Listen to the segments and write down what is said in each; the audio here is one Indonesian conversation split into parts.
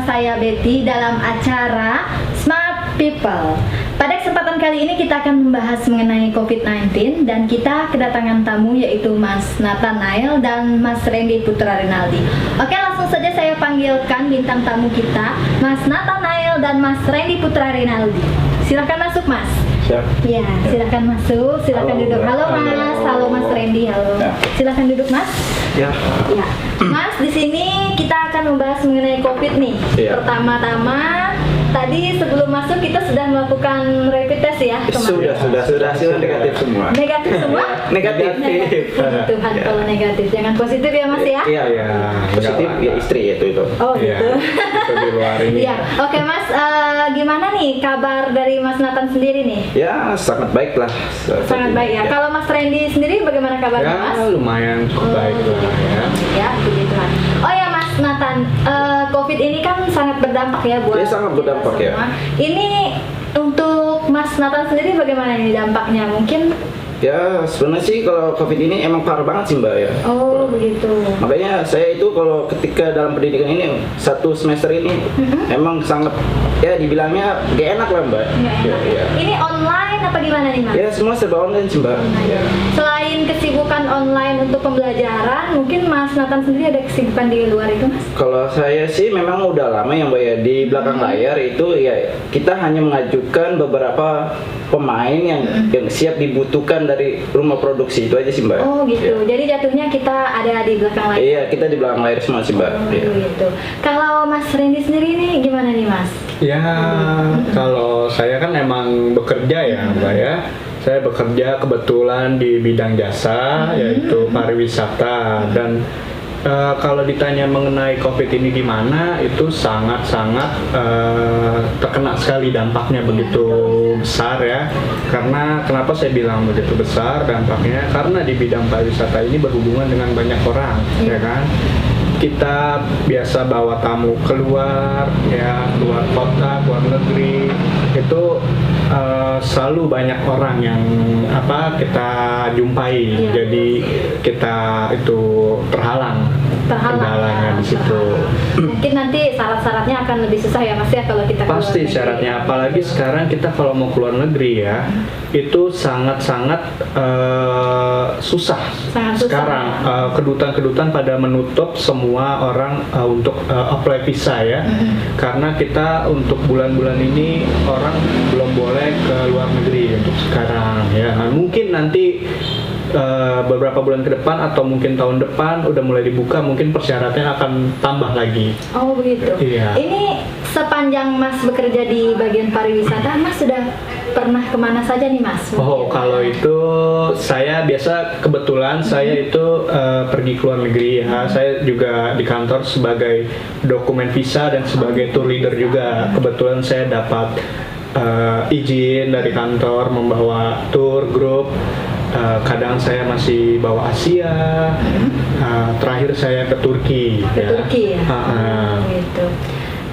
saya Betty dalam acara Smart People. Pada kesempatan kali ini kita akan membahas mengenai COVID-19 dan kita kedatangan tamu yaitu Mas Nathanael dan Mas Randy Putra Rinaldi. Oke, langsung saja saya panggilkan bintang tamu kita, Mas Nathanael dan Mas Randy Putra Rinaldi. Silakan masuk, Mas. Siap. Ya, silakan masuk, silakan duduk. Halo Mas, halo Mas Randy, halo. Ya. Silakan duduk, Mas. Ya. Ya, Mas, di sini kita akan membahas mengenai COVID nih. Iya. Pertama-tama, tadi sebelum masuk kita sudah melakukan rapid test ya kemarin. Sudah hasil negatif semua. Negatif semua? Negatif. Puji Tuhan Ya. kalau negatif, jangan positif ya Mas ya. Iya, Iya, positif enggak ya lah. istri itu. Oh Iya, gitu. itu di luar ini. Iya, oke Mas, gimana nih kabar dari Mas Nathan sendiri nih? Ya, sangat baik lah. Sangat baik ya. Kalau Mas Randy sendiri bagaimana kabarnya Ya, Mas? lumayan cukup baik lah ya. Ya, puji Tuhan. Oh ya Mas Nathan, COVID ini kan sangat berdampak ya buat Ya, sangat kita berdampak ya. semua. Ini untuk Mas Nathan sendiri bagaimana ini dampaknya? Mungkin Ya, sebenarnya sih kalau COVID ini emang parah banget sih Mbak ya. oh begitu. Makanya saya itu kalau ketika dalam pendidikan ini satu semester ini emang sangat ya dibilangnya gak enak lah Mbak. Nggak enak. Ya, ya. Ini online apa gimana nih Mas? Ya, semua serba online sih Mbak. Ya. Selain kesibukan online untuk pembelajaran, mungkin Mas Nathan sendiri ada kesibukan di luar itu Mas? Kalau saya sih memang udah lama ya Mbak ya di belakang layar itu ya kita hanya mengajukan beberapa pemain yang siap dibutuhkan dari rumah produksi, itu aja sih Mbak. Oh gitu. Ya. Jadi jatuhnya kita ada di belakang layar. Iya, kita di belakang layar semua sih Mbak. Oh, Iya. gitu. Kalau Mas Randy sendiri nih gimana nih Mas? Ya, kalau saya kan emang bekerja ya, Mbak ya. Saya bekerja kebetulan di bidang jasa, yaitu pariwisata. Dan kalau ditanya mengenai COVID ini gimana, itu sangat-sangat terkena sekali dampaknya begitu besar ya. Karena kenapa saya bilang begitu besar dampaknya? Karena di bidang pariwisata ini berhubungan dengan banyak orang, ya kan? Kita biasa bawa tamu keluar, ya keluar kota, keluar negeri, itu selalu banyak orang yang kita jumpai. Iya. Jadi kita itu terhalang kendalanya ya, di situ. Mungkin nanti syarat-syaratnya akan lebih susah ya Mas ya kalau kita keluar Pasti negeri. syaratnya, apalagi sekarang kita kalau mau keluar negeri ya, itu sangat-sangat susah. Sangat susah, Sekarang kedutaan-kedutaan pada menutup semua orang untuk apply visa ya, karena kita untuk bulan-bulan ini orang belum boleh ke luar negeri untuk sekarang ya. Nah, mungkin nanti beberapa bulan ke depan atau mungkin tahun depan udah mulai dibuka, mungkin persyaratannya akan tambah lagi. Oh begitu. Iya. Ini sepanjang Mas bekerja di bagian pariwisata, Mas sudah pernah kemana saja nih Mas? Oh, kalau itu saya biasa kebetulan saya itu pergi ke luar negeri ya. Saya juga di kantor sebagai dokumen visa dan sebagai tour leader juga. Kebetulan saya dapat izin dari kantor membawa tour grup. Kadang saya masih bawa Asia. Terakhir saya ke Turki. Ke Turki ya? Gitu.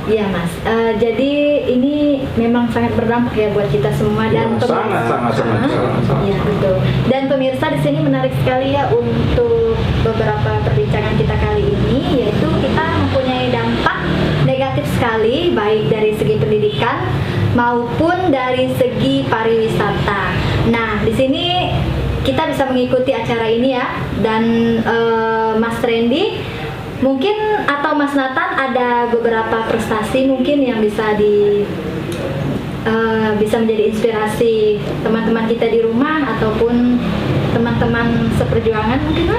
Iya Mas, jadi ini memang sangat berdampak ya buat kita semua dan Ya, sangat. Iya betul. Dan pemirsa di sini menarik sekali ya untuk beberapa perbincangan kita kali ini, yaitu kita mempunyai dampak negatif sekali baik dari segi pendidikan maupun dari segi pariwisata. Nah di sini kita bisa mengikuti acara ini ya, dan Mas Randy mungkin atau Mas Nathan ada beberapa prestasi mungkin yang bisa bisa menjadi inspirasi teman-teman kita di rumah ataupun teman-teman seperjuangan mungkin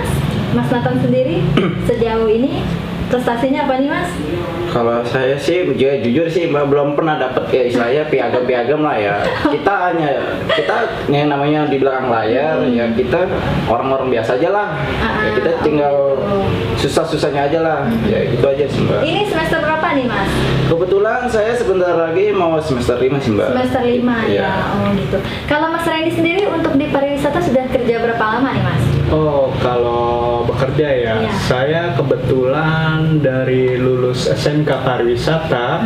Mas Nathan sendiri sejauh ini prestasinya apa nih Mas? Kalau saya sih jujur sih Mbak belum pernah dapat ya istilahnya piagam lah ya. Kita yang namanya di belakang layar ya kita orang-orang biasa aja lah. Ya, kita tinggal susah-susahnya aja lah. Ya gitu aja sih Mbak. Ini semester berapa nih Mas? Kebetulan saya sebentar lagi mau semester 5 sih Mbak. Semester 5 Iya. ya. Oh gitu. Kalau Mas Randy sendiri untuk di pariwisata sudah kerja berapa lama nih Mas? Oh, kalau bekerja ya, Iya. saya kebetulan dari lulus SMK pariwisata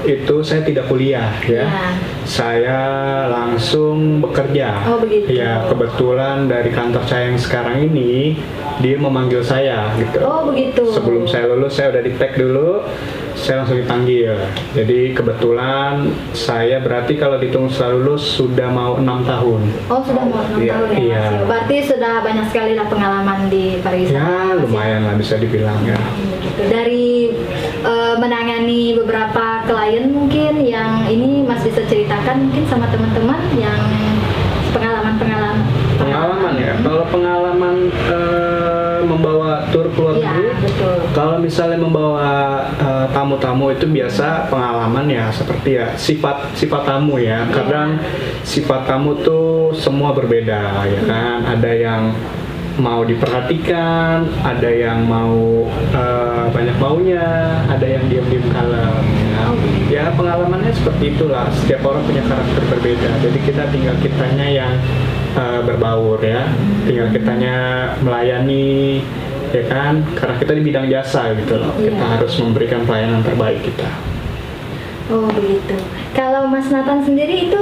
itu saya tidak kuliah ya. Iya. Saya langsung bekerja. Oh, begitu. Ya, kebetulan dari kantor saya yang sekarang ini dia memanggil saya gitu. Oh begitu. Sebelum saya lulus saya udah di tag dulu. saya langsung dipanggil. Jadi kebetulan saya berarti kalau dihitung setelah lulus sudah mau 6 tahun. Oh, sudah mau 6 Iya. tahun ya, Iya. Mas. Berarti sudah banyak sekali lah pengalaman di pariwisata. Ya Mas, lumayan lah bisa dibilang ya. Gitu. Dari menangani beberapa klien mungkin yang ini Mas bisa ceritakan mungkin sama teman-teman yang Pengalaman ya. Kalau pengalaman membawa tur ke luar Iya, negeri, betul. kalau misalnya membawa tamu-tamu itu biasa pengalaman ya seperti ya sifat tamu ya. Iya. Kadang sifat tamu tuh semua berbeda ya kan. Ada yang mau diperhatikan, ada yang mau banyak maunya, ada yang diam-diam kalem. Ya pengalamannya seperti itulah. Setiap orang punya karakter berbeda. Jadi kitanya yang berbaur ya. Tinggal kitanya melayani ya kan. Karena kita di bidang jasa gitu loh. Iya. Kita harus memberikan pelayanan terbaik kita. Oh begitu. Kalau Mas Nathan sendiri itu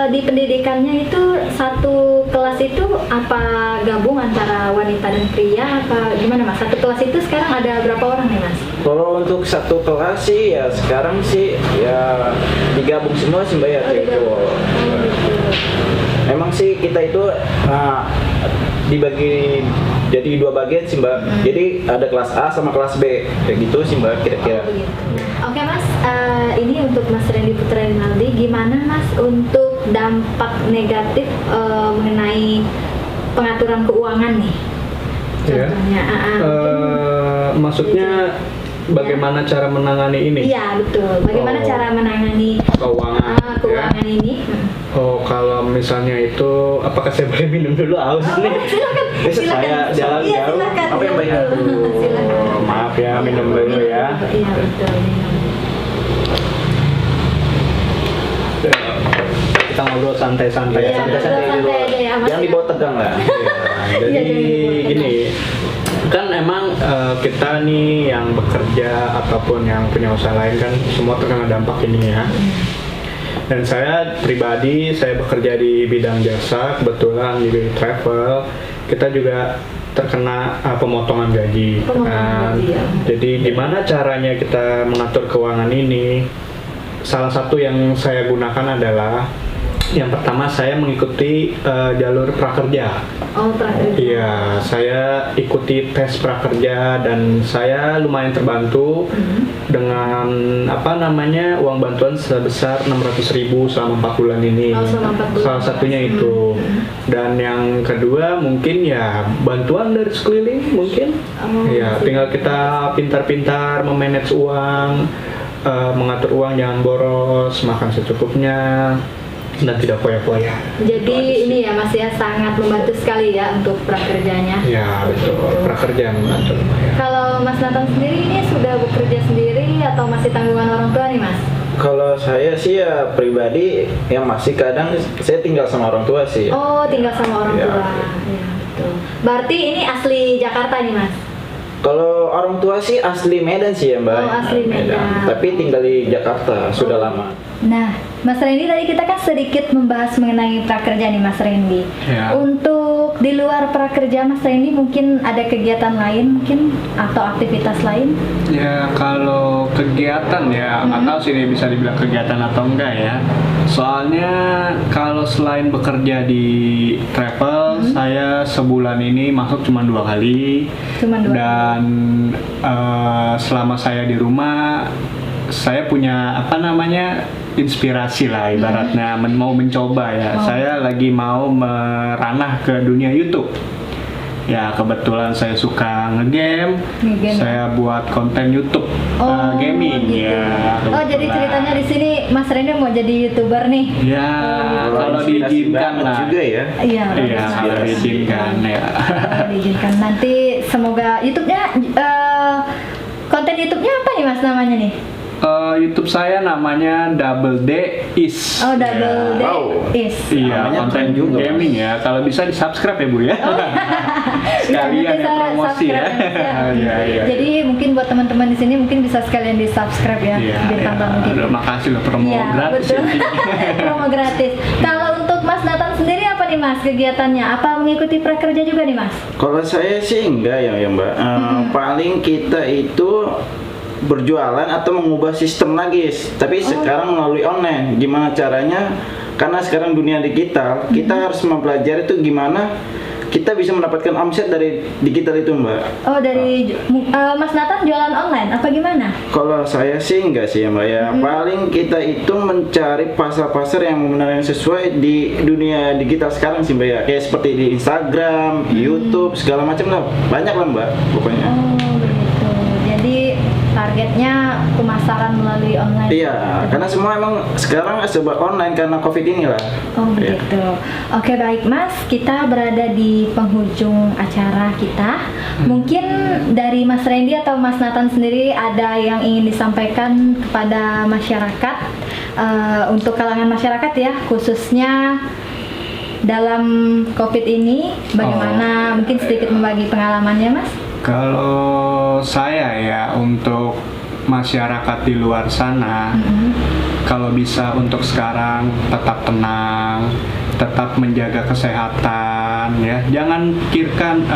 di pendidikannya itu satu kelas itu apa gabung antara wanita dan pria apa gimana Mas? Satu kelas itu sekarang ada berapa orang nih Mas? Kalau untuk satu kelas sih ya sekarang sih ya digabung semua sih Mbak ya, cewek cowok. gitu. Emang sih kita itu dibagi jadi 2 bagian sih Mbak. Jadi ada kelas A sama kelas B kayak gitu sih Mbak kira-kira. Oh, begitu. Oke Mas, ini untuk Mas Randy Putra Rinaldi, gimana Mas untuk dampak negatif mengenai pengaturan keuangan nih? Iya. Contohnya, Maksudnya bagaimana cara menangani ini? iya betul. Bagaimana Oh. cara menangani Keuangan. keuangan Ya. ini? Oh, kalau misalnya itu, apakah saya boleh minum dulu aus nih? Silakan. Bisa saya jalan Iya, jauh. silakan. Apa yang banyak? Silakan. Oh, maaf ya, minum dulu ya. Iya betul. Minum. Kita ngobrol santai-santai. Iya, Santai-santai santai dulu. aja ya, Mas. Jangan dibawa tegang lah. Jadi Iya, jangan dibawa gini, kan emang kita nih yang bekerja ataupun yang punya usaha lain kan semua terkena dampak ini ya. Dan saya pribadi, saya bekerja di bidang jasa, kebetulan di bidang travel, kita juga terkena pemotongan gaji. Pemotongan gaji, ya. Jadi gimana caranya kita mengatur keuangan ini? Salah satu yang saya gunakan adalah yang pertama saya mengikuti jalur prakerja. Oh prakerja. Iya, saya ikuti tes prakerja dan saya lumayan terbantu dengan uang bantuan sebesar 600.000 selama 4 bulan ini. Oh, selama 4 bulan. Salah satunya itu. Dan yang kedua mungkin ya bantuan dari sekeliling mungkin. Oh, Ya, gitu. tinggal kita pintar-pintar memanage uang, mengatur uang jangan boros, makan secukupnya dan tidak foya-foya. Jadi ini ya Mas ya sangat membantu sekali ya untuk prakerjanya. Ya betul, prakerja membantu lumayan. Kalau Mas Nathan sendiri ini sudah bekerja sendiri atau masih tanggungan orang tua nih Mas? Kalau saya sih ya pribadi yang masih kadang saya tinggal sama orang tua sih. Oh tinggal sama orang Iya. tua. Ya, betul. Berarti ini asli Jakarta nih Mas? Kalau orang tua sih asli Medan sih ya Mbak. Oh, asli Medan. Tapi tinggal di Jakarta sudah Oh. lama. Nah, Mas Randy tadi kita kan sedikit membahas mengenai prakerja nih Mas Randy. Ya. Untuk di luar prakerja Mas Randy mungkin ada kegiatan lain mungkin atau aktivitas lain? Ya kalau kegiatan ya nggak tahu sih ini bisa dibilang kegiatan atau enggak ya. Soalnya kalau selain bekerja di travel, saya sebulan ini masuk cuma 2 kali. Cuma 2 Dan selama saya di rumah, saya punya inspirasi lah ibaratnya mau mencoba ya. Oh. Saya lagi mau meranah ke dunia YouTube. Ya kebetulan saya suka ngegame, Ngegame. saya buat konten YouTube gaming gitu. ya. Oh, jadi kebetulan. ceritanya di sini Mas Randy mau jadi YouTuber nih. Ya kalau Inspirasi diizinkan banget lah. juga ya. Iya, Iya bagus. kalau diizinkan ya. Kalau diizinkan nanti semoga YouTube-nya konten YouTube-nya apa nih Mas namanya nih? YouTube saya namanya Double D Is. Oh, Double D Wow. Is. Iya, Namanya konten keren juga, gaming ya. Kalau bisa di subscribe ya Bu ya. Sekalian Nanti ya saya promosi ya. subscribe ya. Iya, iya. Jadi mungkin buat teman-teman di sini mungkin bisa sekalian di subscribe ya, Iya, biar iya. tambah mungkin. Terima kasih loh promo Iya, gratis. betul. ini. Promo gratis. Kalau untuk Mas Nathan sendiri apa nih Mas kegiatannya? Apa mengikuti prakerja juga nih Mas? Kalau saya sih enggak ya Mbak. Paling kita itu berjualan atau mengubah sistem lagi, tapi sekarang melalui online. Gimana caranya? Karena sekarang dunia digital, kita harus mempelajari itu gimana kita bisa mendapatkan omset dari digital itu, Mbak. Oh, dari Mas Nathan jualan online apa gimana? Kalau saya sih enggak sih, Mbak ya. Paling kita itu mencari pasar-pasar yang benar-benar sesuai di dunia digital sekarang sih, Mbak ya. Kayak seperti di Instagram, YouTube, segala macam lah. Banyak lah, Mbak, pokoknya. Oh, begitu. Jadi targetnya pemasaran melalui online. Iya, karena semua emang sekarang serba online karena Covid ini lah. Oh, begitu. Oke, baik Mas, kita berada di penghujung acara kita. Mungkin dari Mas Randy atau Mas Nathan sendiri ada yang ingin disampaikan kepada masyarakat, untuk kalangan masyarakat ya, khususnya dalam Covid ini, bagaimana mungkin sedikit membagi pengalamannya, Mas? Kalau saya ya, untuk masyarakat di luar sana, kalau bisa untuk sekarang tetap tenang, tetap menjaga kesehatan ya, jangan pikirkan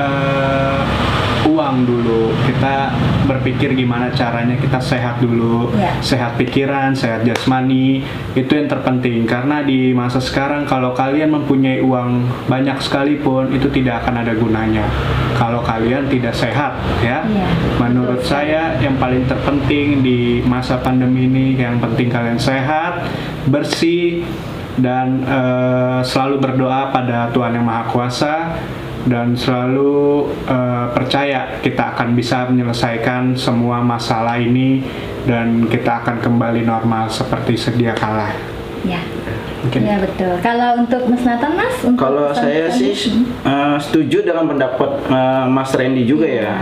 uang dulu. Kita berpikir gimana caranya kita sehat dulu, sehat pikiran, sehat jasmani, itu yang terpenting. Karena di masa sekarang kalau kalian mempunyai uang banyak sekalipun, itu tidak akan ada gunanya kalau kalian tidak sehat ya. Menurut saya yang paling terpenting di masa pandemi ini, yang penting kalian sehat, bersih, dan selalu berdoa pada Tuhan Yang Maha Kuasa, dan selalu percaya kita akan bisa menyelesaikan semua masalah ini dan kita akan kembali normal seperti sedia kala. Ya. Mungkin. Ya, betul. Kalau untuk Mas Nathan, Mas? Kalau saya sih setuju dengan pendapat Mas Randy juga ya.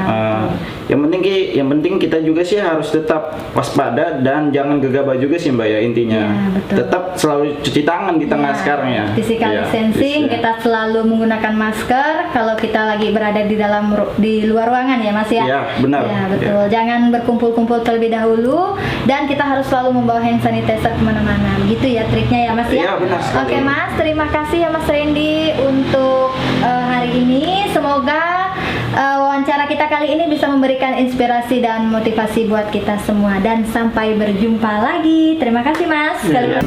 Yang penting kita juga sih harus tetap waspada dan jangan gegabah juga sih, Mbak ya, intinya. betul. Tetap selalu cuci tangan di tengah sekarang ya. Physical distancing, kita selalu menggunakan masker kalau kita lagi berada di luar ruangan ya, Mas ya. Iya, benar. Ya, betul. Jangan berkumpul-kumpul terlebih dahulu, dan kita harus selalu membawa hand sanitizer kemana-mana. Begitu ya triknya ya, Mas ya. Iya, benar sekali. Oke, Mas, terima kasih ya Mas Randy untuk hari ini. Semoga wawancara kita kali ini bisa memberikan inspirasi dan motivasi buat kita semua, dan sampai berjumpa lagi. Terima kasih Mas. Iya.